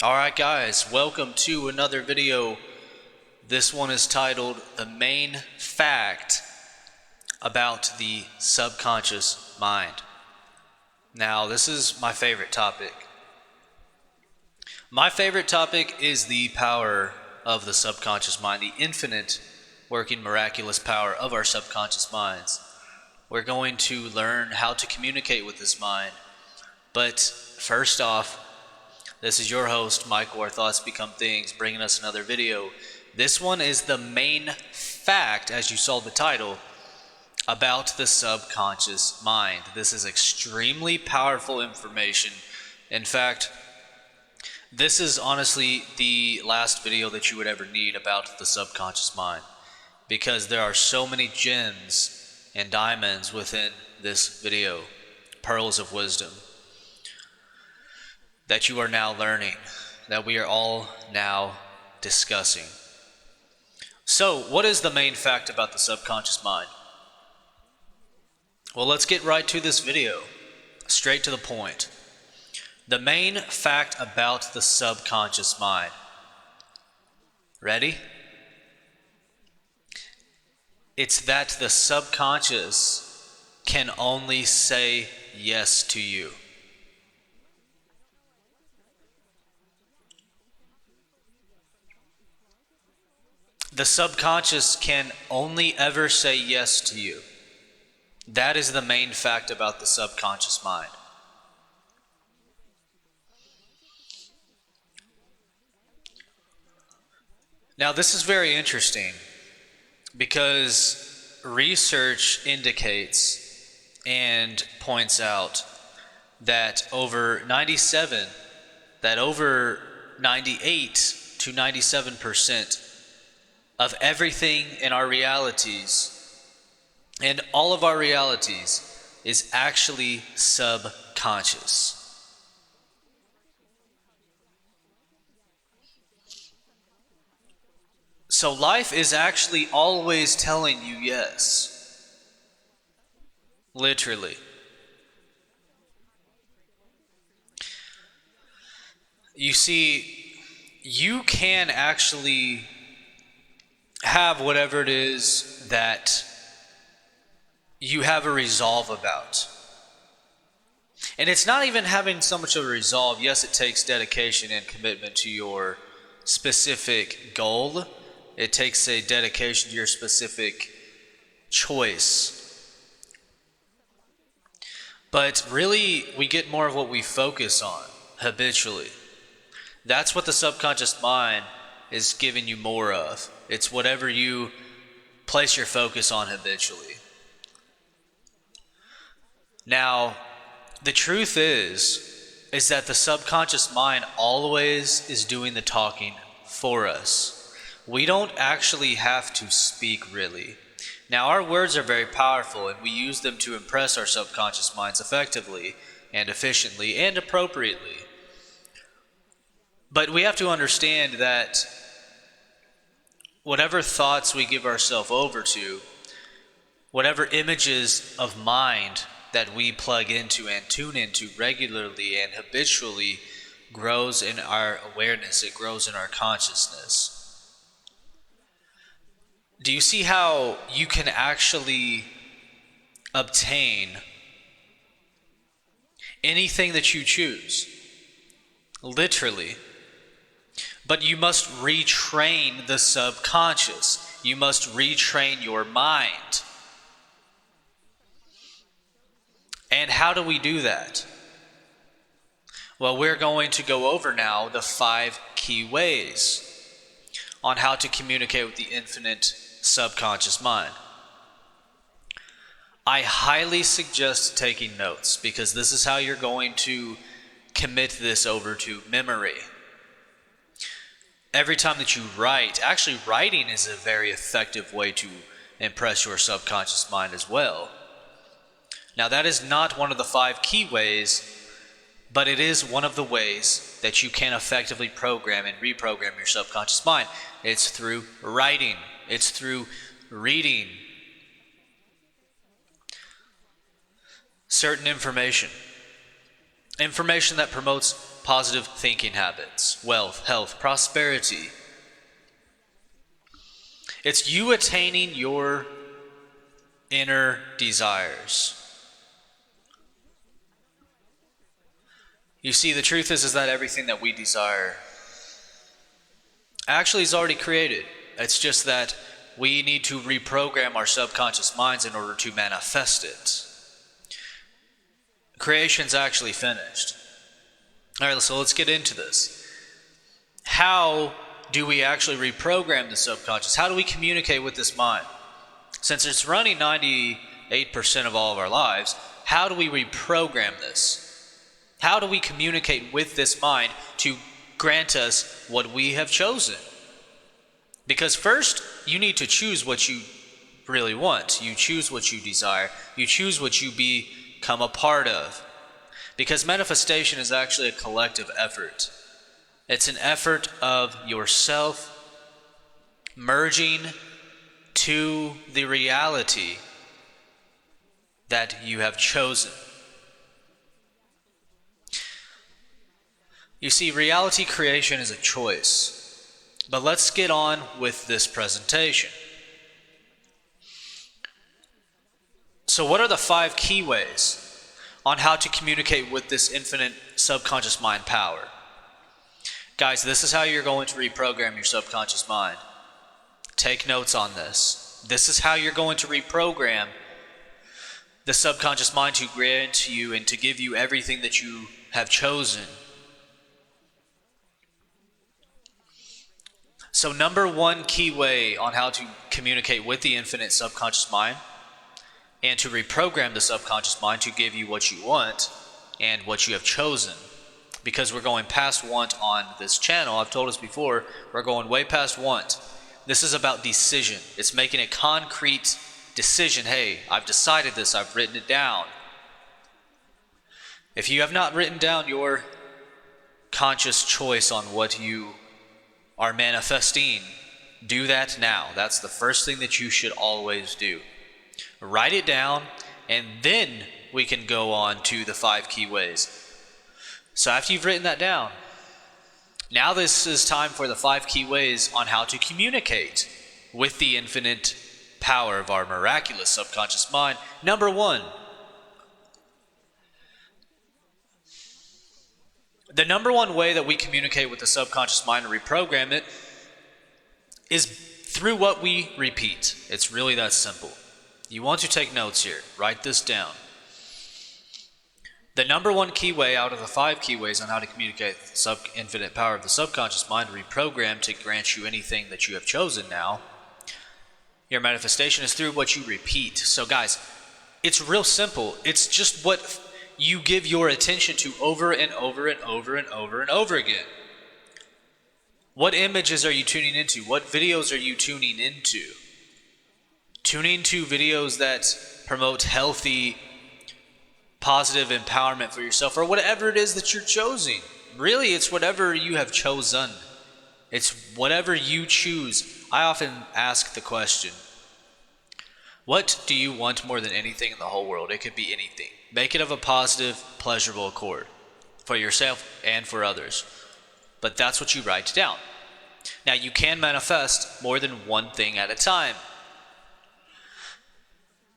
Alright guys, welcome to another video. This one is titled The Main Fact About the Subconscious Mind. Now, this is my favorite topic. My favorite topic is the power of the subconscious mind, the infinite working miraculous power of our subconscious minds. We're going to learn how to communicate with this mind. But first off, this is your host, Michael, where thoughts become things, bringing us another video. This one is the main fact, as you saw the title, about the subconscious mind. This is extremely powerful information. In fact, this is honestly the last video that you would ever need about the subconscious mind, because there are so many gems and diamonds within this video, pearls of wisdom, that you are now learning, that we are all now discussing. So, what is the main fact about the subconscious mind? Well, let's get right to this video, straight to the point. The main fact about the subconscious mind. Ready? It's that the subconscious can only say yes to you. The subconscious can only ever say yes to you. That is the main fact about the subconscious mind. Now, this is very interesting because research indicates and points out that over 98 to 97% of everything in our realities and all of our realities is actually subconscious. So life is actually always telling you yes. Literally. You see, you can actually have whatever it is that you have a resolve about. And it's not even having so much of a resolve. Yes, it takes dedication and commitment to your specific goal. It takes a dedication to your specific choice. But really, we get more of what we focus on habitually. That's what the subconscious mind is giving you more of. It's whatever you place your focus on habitually. Now, the truth is that the subconscious mind always is doing the talking for us. We don't actually have to speak, really. Now, our words are very powerful, and we use them to impress our subconscious minds effectively and efficiently and appropriately. But we have to understand that whatever thoughts we give ourselves over to, whatever images of mind that we plug into and tune into regularly and habitually, grows in our awareness, it grows in our consciousness. Do you see how you can actually obtain anything that you choose? Literally. But you must retrain the subconscious. You must retrain your mind. And how do we do that? Well, we're going to go over now the 5 key ways on how to communicate with the infinite subconscious mind. I highly suggest taking notes, because this is how you're going to commit this over to memory. Every time that you write, actually writing is a very effective way to impress your subconscious mind as well. Now, that is not one of the 5 key ways, but it is one of the ways that you can effectively program and reprogram your subconscious mind. It's through writing. It's through reading certain information that promotes positive thinking habits, wealth, health, prosperity. It's you attaining your inner desires. You see, the truth is that everything that we desire actually is already created. It's just that we need to reprogram our subconscious minds in order to manifest it. Creation's actually finished. All right, so let's get into this. How do we actually reprogram the subconscious? How do we communicate with this mind? Since it's running 98% of all of our lives, how do we reprogram this? How do we communicate with this mind to grant us what we have chosen? Because first, you need to choose what you really want. You choose what you desire. You choose what you become a part of. Because manifestation is actually a collective effort. It's an effort of yourself merging to the reality that you have chosen. You see, reality creation is a choice. But let's get on with this presentation. So what are the 5 key ways on how to communicate with this infinite subconscious mind power? Guys, this is how you're going to reprogram your subconscious mind. Take notes on this. This is how you're going to reprogram the subconscious mind to grant you and to give you everything that you have chosen. So number 1 key way on how to communicate with the infinite subconscious mind and to reprogram the subconscious mind to give you what you want and what you have chosen. Because we're going past want on this channel. I've told us before, we're going way past want. This is about decision. It's making a concrete decision. Hey, I've decided this. I've written it down. If you have not written down your conscious choice on what you are manifesting, do that now. That's the first thing that you should always do. Write it down, and then we can go on to the 5 key ways. So after you've written that down, now this is time for the 5 key ways on how to communicate with the infinite power of our miraculous subconscious mind. Number 1. The number 1 way that we communicate with the subconscious mind and reprogram it is through what we repeat. It's really that simple. You want to take notes here. Write this down. The number 1 key way out of the 5 key ways on how to communicate the infinite power of the subconscious mind and reprogram to grant you anything that you have chosen now, your manifestation, is through what you repeat. So guys, it's real simple. It's just what you give your attention to over and over and over and over and over again. What images are you tuning into? What videos are you tuning into? Tuning to videos that promote healthy, positive empowerment for yourself, or whatever it is that you're choosing. Really, it's whatever you have chosen. It's whatever you choose. I often ask the question, what do you want more than anything in the whole world? It could be anything. Make it of a positive, pleasurable accord for yourself and for others. But that's what you write down. Now, you can manifest more than one thing at a time.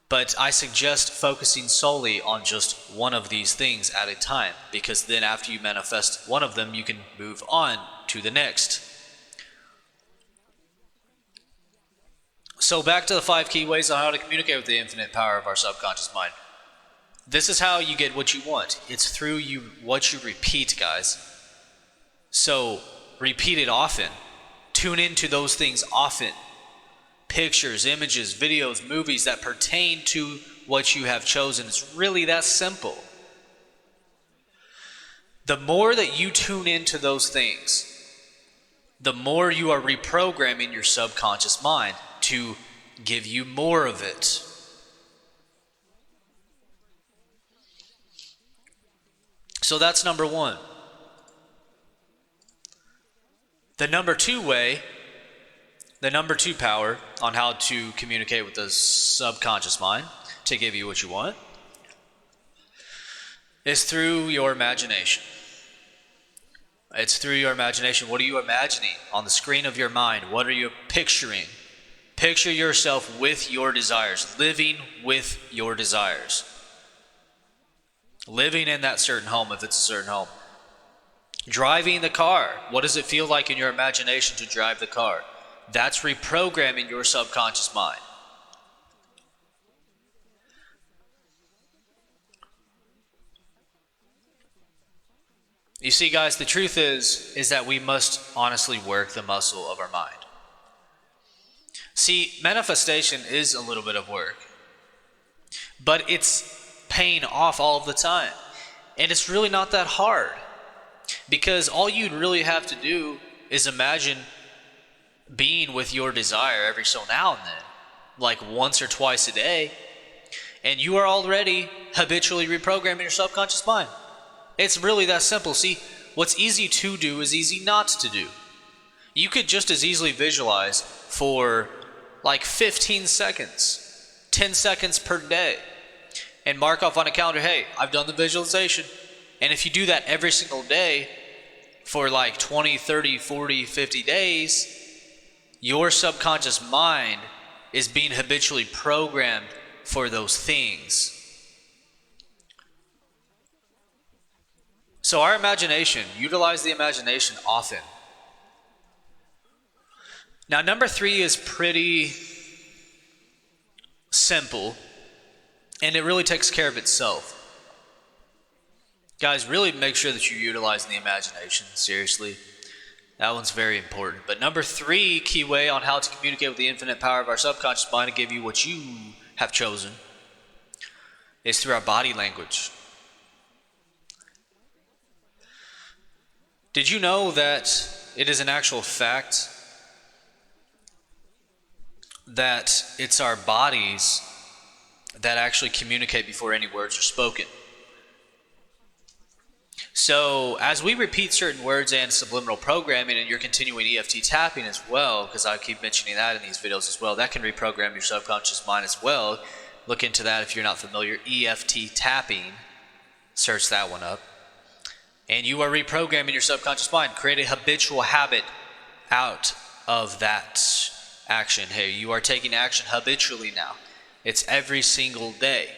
But I suggest focusing solely on just one of these things at a time, because then after you manifest one of them, you can move on to the next. So back to the 5 key ways on how to communicate with the infinite power of our subconscious mind. This is how you get what you want. It's through what you repeat, guys. So repeat it often. Tune into those things often. Pictures, images, videos, movies that pertain to what you have chosen. It's really that simple. The more that you tune into those things, the more you are reprogramming your subconscious mind to give you more of it. So that's number 1. The number 2 way, the number 2 power on how to communicate with the subconscious mind to give you what you want is through your imagination. It's through your imagination. What are you imagining on the screen of your mind? What are you picturing? Picture yourself with your desires, living with your desires. Living in that certain home, if it's a certain home. Driving the car. What does it feel like in your imagination to drive the car? That's reprogramming your subconscious mind. You see, guys, the truth is that we must honestly work the muscle of our mind. See, manifestation is a little bit of work, but it's paying off all of the time. And it's really not that hard, because all you'd really have to do is imagine being with your desire every so now and then, like once or twice a day, and you are already habitually reprogramming your subconscious mind. It's really that simple. See, what's easy to do is easy not to do. You could just as easily visualize for like 15 seconds, 10 seconds per day, and mark off on a calendar, hey, I've done the visualization. And if you do that every single day for like 20, 30, 40, 50 days, your subconscious mind is being habitually programmed for those things. So our imagination, utilize the imagination often. Now, number 3 is pretty simple, and it really takes care of itself. Guys, really make sure that you're utilizing the imagination, seriously. That one's very important. But number 3 key way on how to communicate with the infinite power of our subconscious mind and give you what you have chosen is through our body language. Did you know that it is an actual fact that it's our bodies that actually communicate before any words are spoken? So as we repeat certain words and subliminal programming, and you're continuing EFT tapping as well, because I keep mentioning that in these videos as well, that can reprogram your subconscious mind as well. Look into that if you're not familiar. EFT tapping, search that one up. And you are reprogramming your subconscious mind. Create a habitual habit out of that action. Hey, you are taking action habitually now. It's every single day.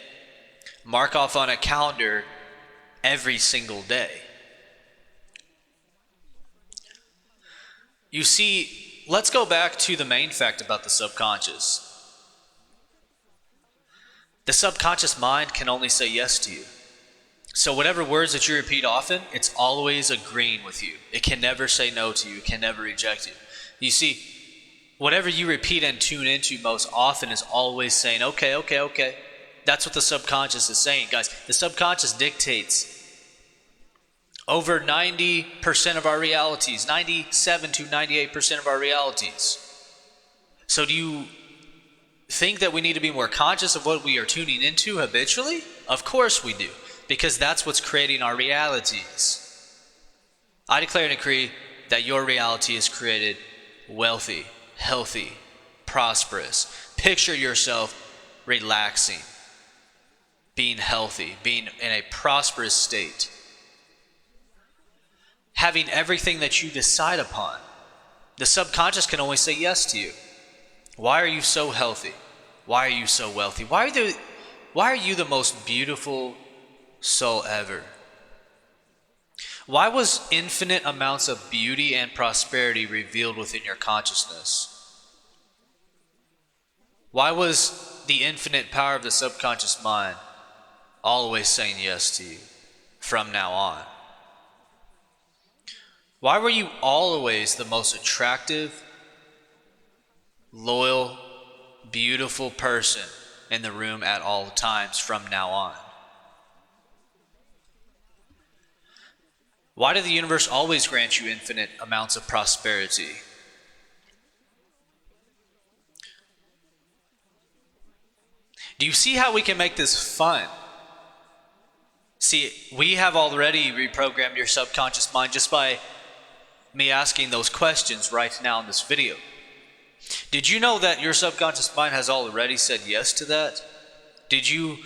Mark off on a calendar every single day. You see, let's go back to the main fact about the subconscious. The subconscious mind can only say yes to you. So whatever words that you repeat often, it's always agreeing with you. It can never say no to you. It can never reject you. You see, whatever you repeat and tune into most often is always saying, okay, okay, okay. That's what the subconscious is saying, guys. The subconscious dictates over 90% of our realities, 97 to 98% of our realities. So do you think that we need to be more conscious of what we are tuning into habitually? Of course we do. Because that's what's creating our realities. I declare and decree that your reality is created wealthy, healthy, prosperous. Picture yourself relaxing, being healthy, being in a prosperous state, having everything that you decide upon. The subconscious can only say yes to you. Why are you so healthy? Why are you so wealthy? Why are you the most beautiful soul ever? Why was infinite amounts of beauty and prosperity revealed within your consciousness? Why was the infinite power of the subconscious mind always saying yes to you from now on? Why were you always the most attractive, loyal, beautiful person in the room at all times from now on? Why did the universe always grant you infinite amounts of prosperity? Do you see how we can make this fun? See, we have already reprogrammed your subconscious mind just by me asking those questions right now in this video. Did you know that your subconscious mind has already said yes to that? Did you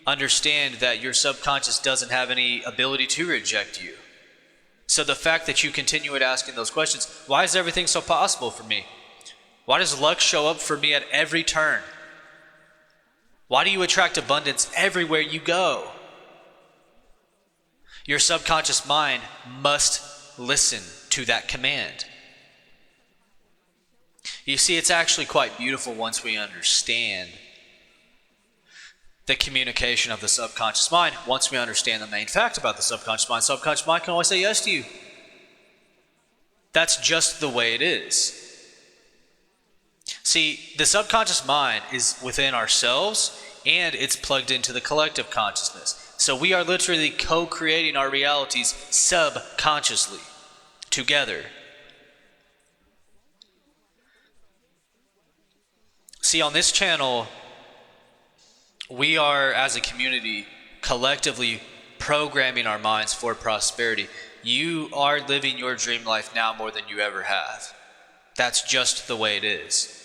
understand that your subconscious doesn't have any ability to reject you? So the fact that you continue at asking those questions, why is everything so possible for me? Why does luck show up for me at every turn? Why do you attract abundance everywhere you go? Your subconscious mind must listen to that command. You see, it's actually quite beautiful once we understand the communication of the subconscious mind. Once we understand the main fact about the subconscious mind can always say yes to you. That's just the way it is. See, the subconscious mind is within ourselves and it's plugged into the collective consciousness. So we are literally co-creating our realities subconsciously together. See, on this channel, we are, as a community, collectively programming our minds for prosperity. You are living your dream life now more than you ever have. That's just the way it is.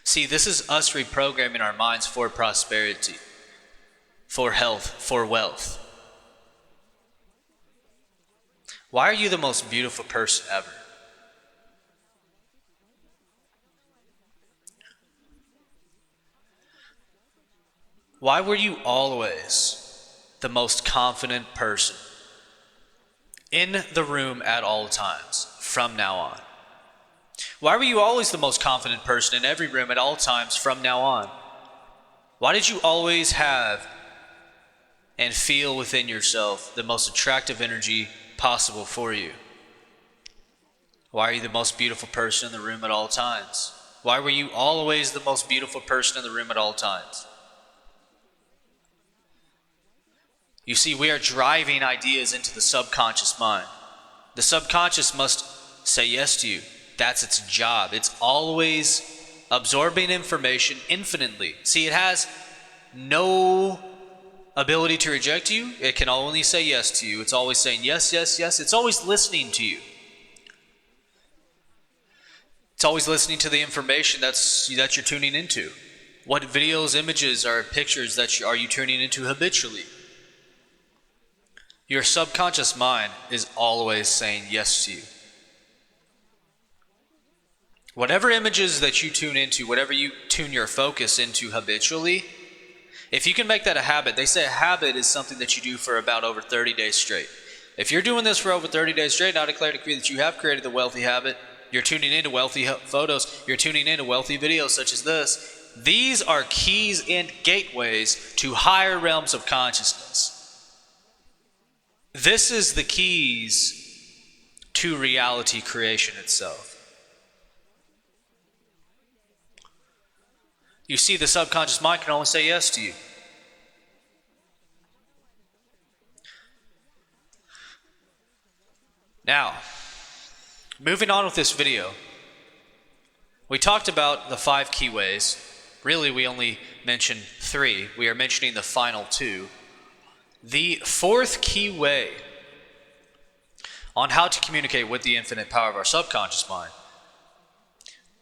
See, this is us reprogramming our minds for prosperity, for health, for wealth. Why are you the most beautiful person ever? Why were you always the most confident person in the room at all times from now on? Why were you always the most confident person in every room at all times from now on? Why did you always have and feel within yourself the most attractive energy possible for you? Why are you the most beautiful person in the room at all times? Why were you always the most beautiful person in the room at all times? You see, we are driving ideas into the subconscious mind. The subconscious must say yes to you. That's its job. It's always absorbing information infinitely. See, it has no ability to reject you. It can only say yes to you. It's always saying yes, yes, yes. It's always listening to you. It's always listening to the information that you're tuning into. What videos, images, or pictures are you tuning into habitually? Your subconscious mind is always saying yes to you. Whatever images that you tune into, whatever you tune your focus into habitually, if you can make that a habit, they say a habit is something that you do for about over 30 days straight. If you're doing this for over 30 days straight, now declare decree that you have created the wealthy habit. You're tuning into wealthy photos. You're tuning into wealthy videos such as this. These are keys and gateways to higher realms of consciousness. This is the keys to reality creation itself. You see, the subconscious mind can only say yes to you. Now, moving on with this video, we talked about the 5 key ways. Really, we only mentioned 3. We are mentioning the final 2. The 4th key way on how to communicate with the infinite power of our subconscious mind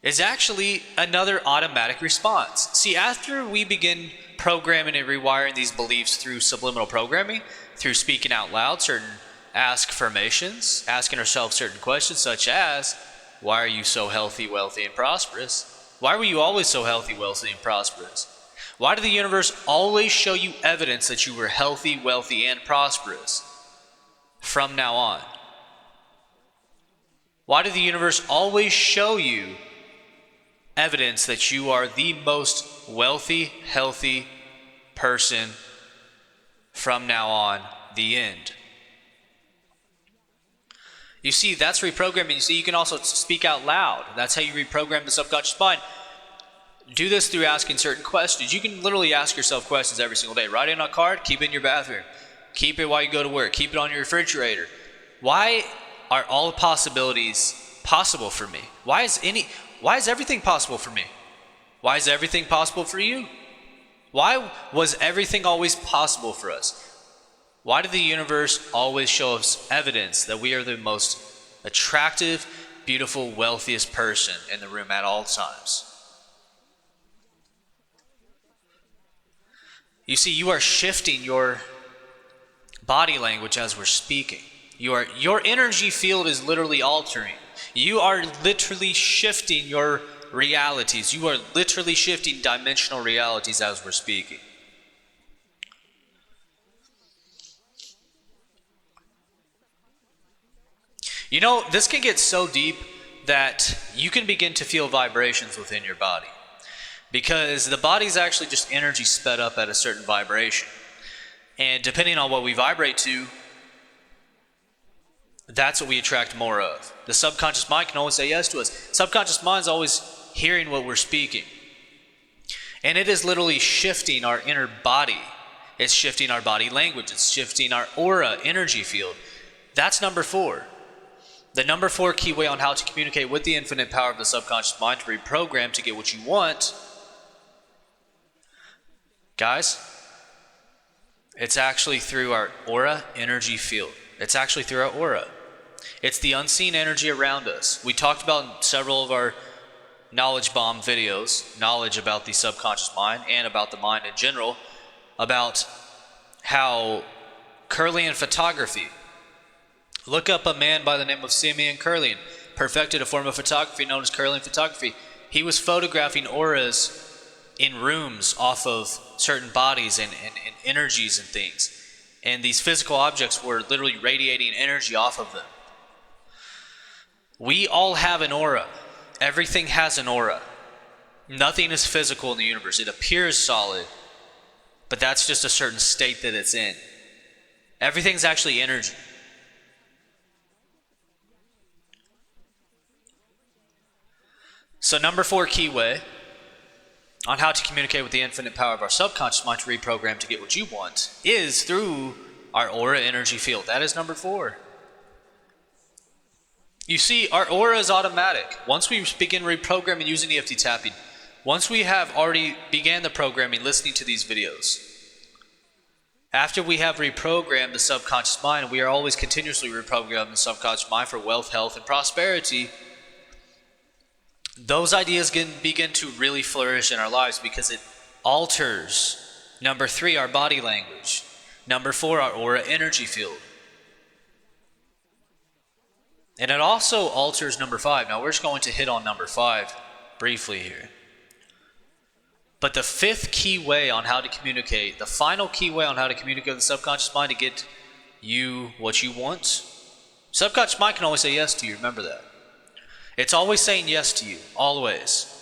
is actually another automatic response. See, after we begin programming and rewiring these beliefs through subliminal programming, through speaking out loud certain affirmations, asking ourselves certain questions such as, why are you so healthy, wealthy, and prosperous? Why were you always so healthy, wealthy, and prosperous? Why did the universe always show you evidence that you were healthy, wealthy, and prosperous from now on? Why did the universe always show you evidence that you are the most wealthy, healthy person from now on, the end? You see, that's reprogramming. You see, you can also speak out loud. That's how you reprogram the subconscious mind. Do this through asking certain questions. You can literally ask yourself questions every single day. Write it on a card, keep it in your bathroom. Keep it while you go to work. Keep it on your refrigerator. Why are all possibilities possible for me? Why is everything possible for me? Why is everything possible for you? Why was everything always possible for us? Why did the universe always show us evidence that we are the most attractive, beautiful, wealthiest person in the room at all times? You see, you are shifting your body language as we're speaking. Your energy field is literally altering. You are literally shifting your realities. You are literally shifting dimensional realities as we're speaking. You know, this can get so deep that you can begin to feel vibrations within your body. Because the body's actually just energy sped up at a certain vibration. And depending on what we vibrate to, that's what we attract more of. The subconscious mind can always say yes to us. Subconscious mind's always hearing what we're speaking. And it is literally shifting our inner body. It's shifting our body language. It's shifting our aura, energy field. That's number 4. The number 4 key way on how to communicate with the infinite power of the subconscious mind to reprogram to get what you want. Guys, it's actually through our aura, energy field. It's actually through our aura. It's the unseen energy around us. We talked about in several of our knowledge bomb videos, knowledge about the subconscious mind and about the mind in general, about how Kirlian photography. Look up a man by the name of Simeon Kirlian, perfected a form of photography known as Kirlian photography. He was photographing auras in rooms off of certain bodies and energies and things. And these physical objects were literally radiating energy off of them. We all have an aura. Everything has an aura. Nothing is physical in the universe. It appears solid, but that's just a certain state that it's in. Everything's actually energy. So number 4 key way on how to communicate with the infinite power of our subconscious mind to reprogram to get what you want is through our aura energy field. That is number 4. You see, our aura is automatic. Once we begin reprogramming using EFT tapping, once we have already began the programming listening to these videos, after we have reprogrammed the subconscious mind, we are always continuously reprogramming the subconscious mind for wealth, health, and prosperity. Those ideas can begin to really flourish in our lives because it alters, number 3, our body language. Number 4, our aura energy field. And it also alters number 5. Now we're just going to hit on number 5 briefly here. But the 5th key way on how to communicate, the final key way on how to communicate with the subconscious mind to get you what you want, subconscious mind can always say yes to you, remember that. It's always saying yes to you, always.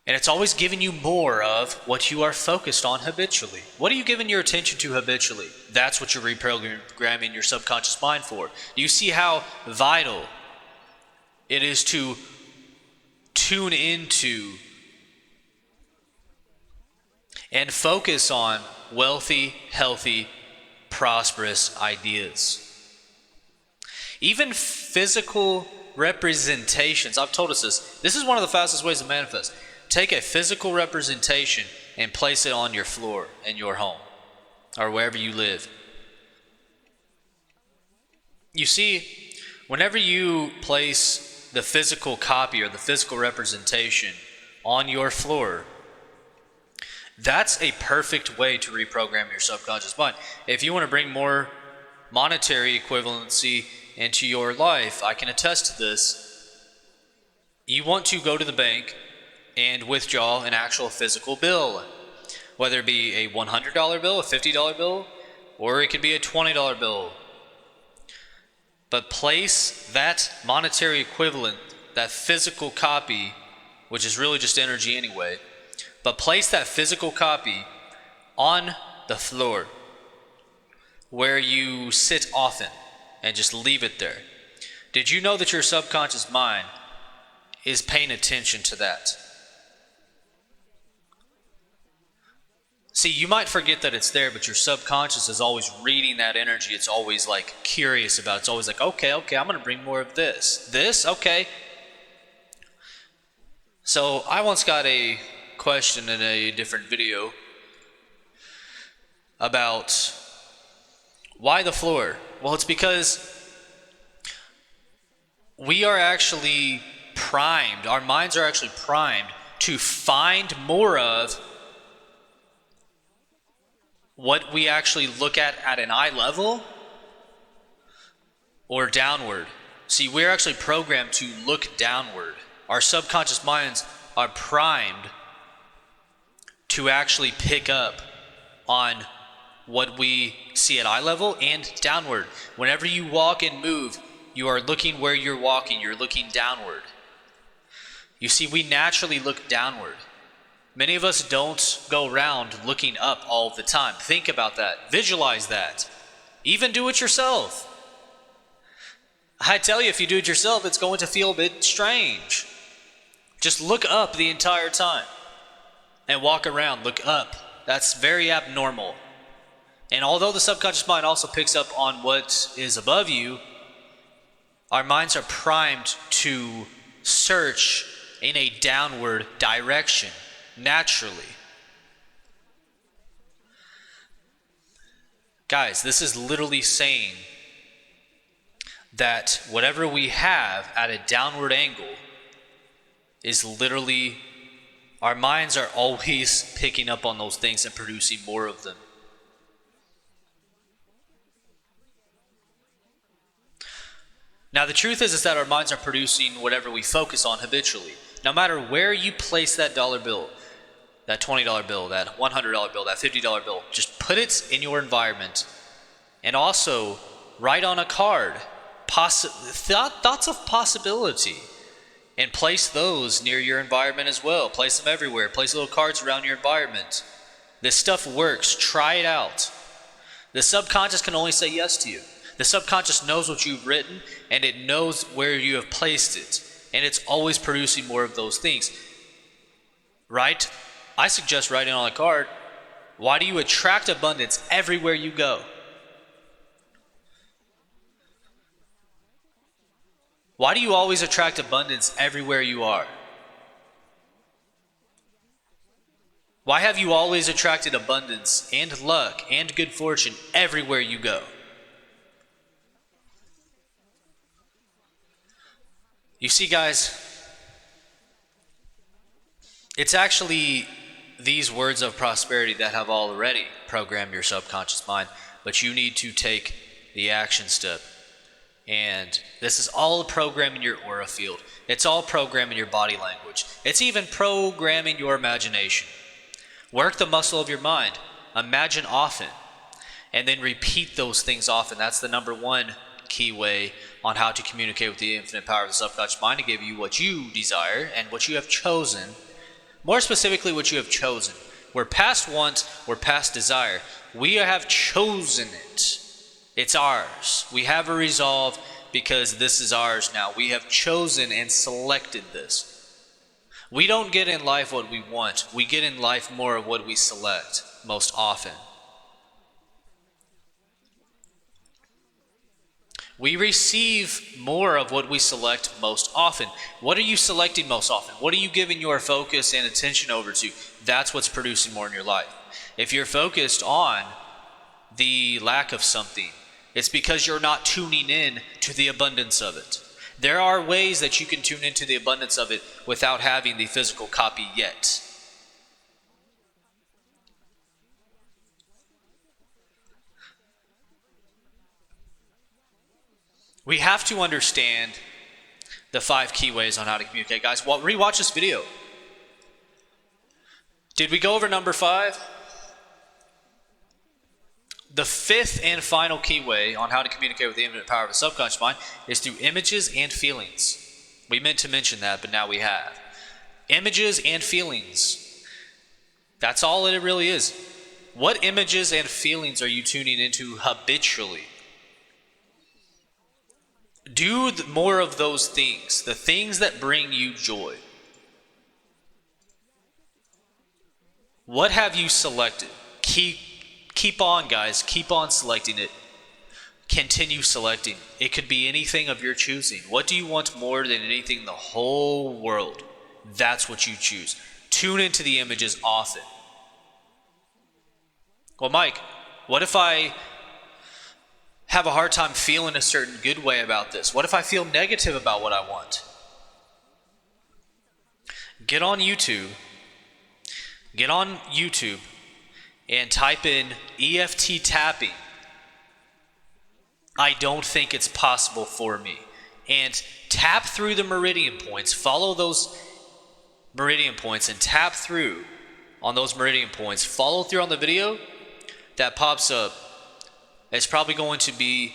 And it's always giving you more of what you are focused on habitually. What are you giving your attention to habitually? That's what you're reprogramming your subconscious mind for. Do you see how vital it is to tune into and focus on wealthy, healthy, prosperous ideas? Even physical representations. I've told us this. This is one of the fastest ways to manifest. Take a physical representation and place it on your floor in your home or wherever you live. You see, whenever you place the physical copy or the physical representation on your floor, that's a perfect way to reprogram your subconscious mind. If you want to bring more monetary equivalency into your life, I can attest to this. You want to go to the bank and withdraw an actual physical bill, whether it be a $100 bill, a $50 bill, or it could be a $20 bill. But place that monetary equivalent, that physical copy, which is really just energy anyway, but place that physical copy on the floor where you sit often and just leave it there. Did you know that your subconscious mind is paying attention to that? See, you might forget that it's there, but your subconscious is always reading that energy. It's always like curious about it. It's always like, okay, I'm going to bring more of this. This, okay. So I once got a question in a different video about why the floor? Well, it's because we are actually primed. Our minds are actually primed to find more of what we actually look at an eye level or downward. See, we're actually programmed to look downward. Our subconscious minds are primed to actually pick up on what we see at eye level and downward. Whenever you walk and move, you are looking where you're walking. You're looking downward. You see, we naturally look downward. Many of us don't go around looking up all the time. Think about that. Visualize that. Even do it yourself. I tell you, if you do it yourself, it's going to feel a bit strange. Just look up the entire time and walk around. Look up. That's very abnormal. And although the subconscious mind also picks up on what is above you, our minds are primed to search in a downward direction, naturally. Guys, this is literally saying that whatever we have at a downward angle is literally, our minds are always picking up on those things and producing more of them. Now, the truth is that our minds are producing whatever we focus on habitually. No matter where you place that dollar bill, that $20 bill, that $100 bill, that $50 bill, just put it in your environment. And also, write on a card thoughts of possibility, and place those near your environment as well. Place them everywhere. Place little cards around your environment. This stuff works. Try it out. The subconscious can only say yes to you. The subconscious knows what you've written, and it knows where you have placed it. And it's always producing more of those things. Right? I suggest writing on a card, why do you attract abundance everywhere you go? Why do you always attract abundance everywhere you are? Why have you always attracted abundance and luck and good fortune everywhere you go? You see, guys, it's actually these words of prosperity that have already programmed your subconscious mind, but you need to take the action step. And this is all programming your aura field. It's all programming your body language. It's even programming your imagination. Work the muscle of your mind. Imagine often. And then repeat those things often. That's the number one key way on how to communicate with the infinite power of the subconscious mind, to give you what you desire and what you have chosen. More specifically, what you have chosen. We're past want, we're past desire. We have chosen it. It's ours. We have a resolve because this is ours now. We have chosen and selected this. We don't get in life what we want. We get in life more of what we select most often. We receive more of what we select most often. What are you selecting most often? What are you giving your focus and attention over to? That's what's producing more in your life. If you're focused on the lack of something, it's because you're not tuning in to the abundance of it. There are ways that you can tune into the abundance of it without having the physical copy yet. We have to understand the 5 key ways on how to communicate. Guys, rewatch this video. Did we go over number 5? The 5th and final key way on how to communicate with the infinite power of the subconscious mind is through images and feelings. We meant to mention that, but now we have. Images and feelings. That's all it really is. What images and feelings are you tuning into habitually? Do more of those things, the things that bring you joy. What have you selected? Keep on, guys. Keep on selecting it. Continue selecting. It could be anything of your choosing. What do you want more than anything in the whole world? That's what you choose. Tune into the images often. Well, Mike, what if I have a hard time feeling a certain good way about this? What if I feel negative about what I want? Get on YouTube and type in EFT tapping. I don't think it's possible for me. And tap through the meridian points, follow those meridian points and tap through on those meridian points. Follow through on the video that pops up. It's probably going to be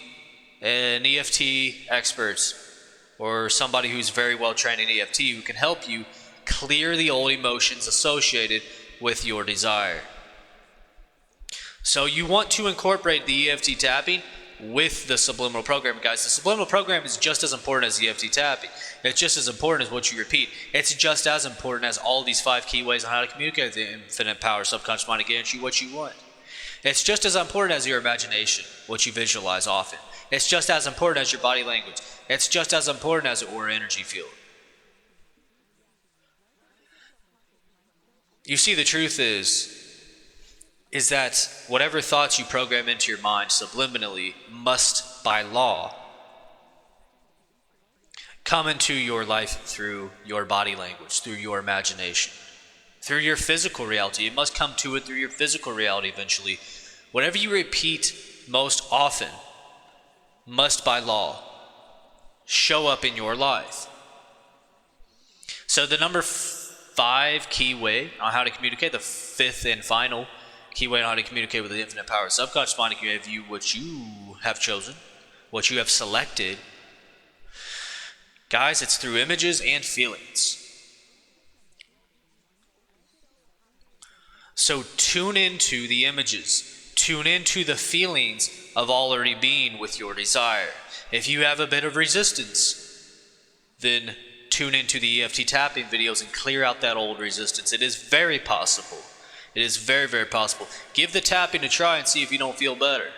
an EFT expert or somebody who's very well trained in EFT who can help you clear the old emotions associated with your desire. So you want to incorporate the EFT tapping with the subliminal program, guys. The subliminal program is just as important as the EFT tapping. It's just as important as what you repeat. It's just as important as all these 5 key ways on how to communicate with the infinite power subconscious mind to guarantee you what you want. It's just as important as your imagination, what you visualize often. It's just as important as your body language. It's just as important as your energy field. You see, the truth is that whatever thoughts you program into your mind subliminally must, by law, come into your life through your body language, through your imagination, through your physical reality. It must come to it through your physical reality eventually. Whatever you repeat most often must, by law, show up in your life. So the number 5 key way on how to communicate, the 5th and final key way on how to communicate with the infinite power of subconscious mind, to give you what you have chosen, what you have selected. Guys, it's through images and feelings. So tune into the images, tune into the feelings of already being with your desire. If you have a bit of resistance, then tune into the EFT tapping videos and clear out that old resistance. It is very possible. It is very, very possible. Give the tapping a try and see if you don't feel better.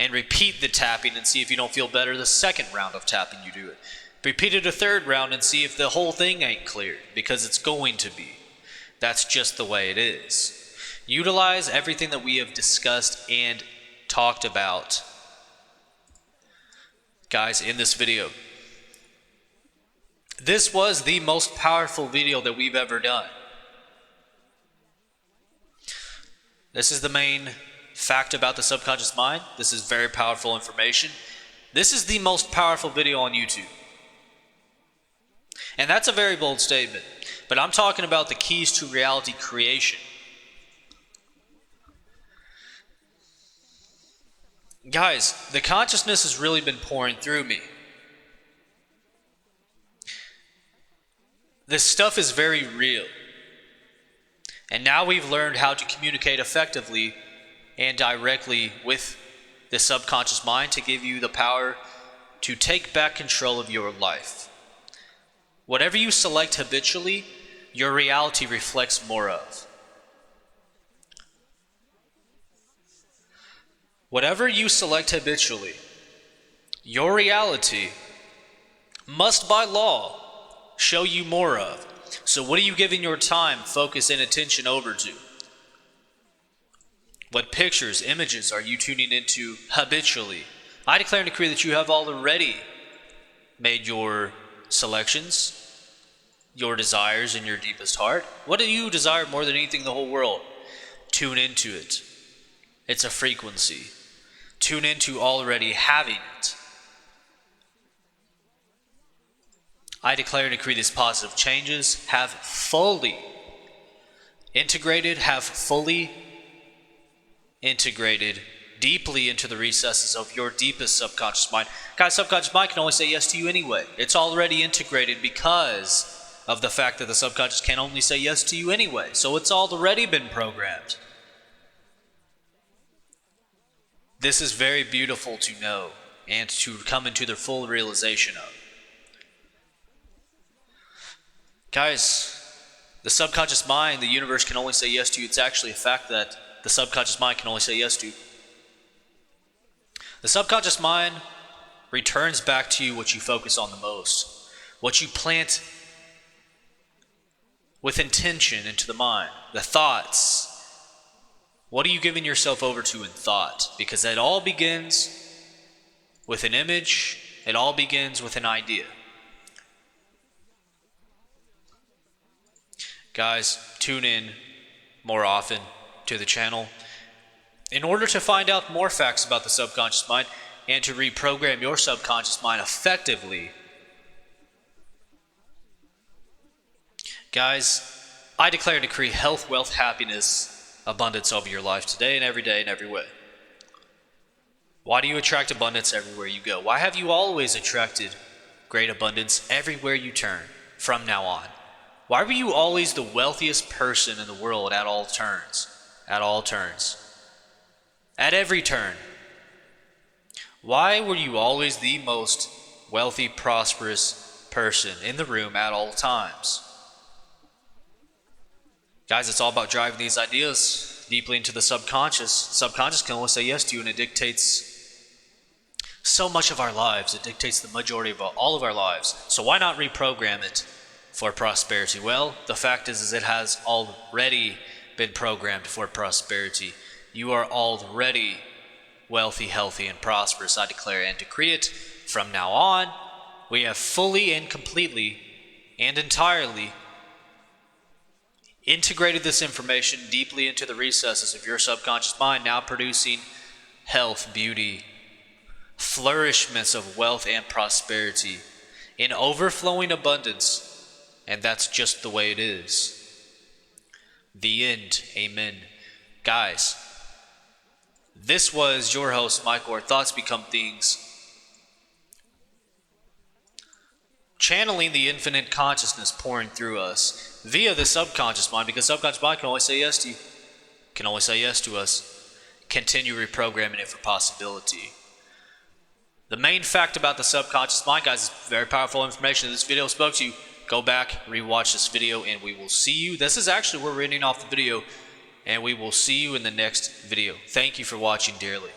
And repeat the tapping and see if you don't feel better the second round of tapping you do it. Repeat it a third round and see if the whole thing ain't cleared, because it's going to be. That's just the way it is. Utilize everything that we have discussed and talked about, guys, in this video. This was the most powerful video that we've ever done. This is the main fact about the subconscious mind. This is very powerful information. This is the most powerful video on YouTube. And that's a very bold statement. But I'm talking about the keys to reality creation. Guys, the consciousness has really been pouring through me. This stuff is very real. And now we've learned how to communicate effectively and directly with the subconscious mind to give you the power to take back control of your life. Whatever you select habitually, your reality reflects more of. Whatever you select habitually, your reality must by law show you more of. So what are you giving your time, focus, and attention over to? What pictures, images are you tuning into habitually? I declare and decree that you have already made your selections, your desires in your deepest heart. What do you desire more than anything in the whole world? Tune into it. It's a frequency. Tune into already having it. I declare and decree these positive changes have fully integrated, deeply into the recesses of your deepest subconscious mind. Guys, subconscious mind can only say yes to you anyway. It's already integrated because of the fact that the subconscious can only say yes to you anyway. So it's already been programmed. This is very beautiful to know and to come into the full realization of. Guys, the subconscious mind, the universe can only say yes to you. It's actually a fact that the subconscious mind can only say yes to you. The subconscious mind returns back to you what you focus on the most, what you plant with intention into the mind, the thoughts. What are you giving yourself over to in thought? Because it all begins with an image, it all begins with an idea. Guys, tune in more often to the channel. In order to find out more facts about the subconscious mind, and to reprogram your subconscious mind effectively. Guys, I declare and decree health, wealth, happiness, abundance over your life today and every day in every way. Why do you attract abundance everywhere you go? Why have you always attracted great abundance everywhere you turn from now on? Why were you always the wealthiest person in the world at all turns? At all turns. At every turn. Why were you always the most wealthy, prosperous person in the room at all times? Guys, it's all about driving these ideas deeply into the subconscious. Subconscious can only say yes to you, and it dictates so much of our lives. It dictates the majority of all of our lives. So why not reprogram it for prosperity? Well, the fact is it has already been programmed for prosperity. You are already wealthy, healthy, and prosperous. I declare and decree it from now on. We have fully and completely and entirely integrated this information deeply into the recesses of your subconscious mind, now producing health, beauty, flourishments of wealth and prosperity in overflowing abundance. And that's just the way it is. The end. Amen. Guys, this was your host, Michael, where thoughts become things. Channeling the infinite consciousness pouring through us via the subconscious mind, because subconscious mind can only say yes to you, can only say yes to us. Continue reprogramming it for possibility. The main fact about the subconscious mind, guys, is very powerful information. This video spoke to you. Go back, rewatch this video, and we will see you. This is actually where we're ending off the video, and we will see you in the next video. Thank you for watching dearly.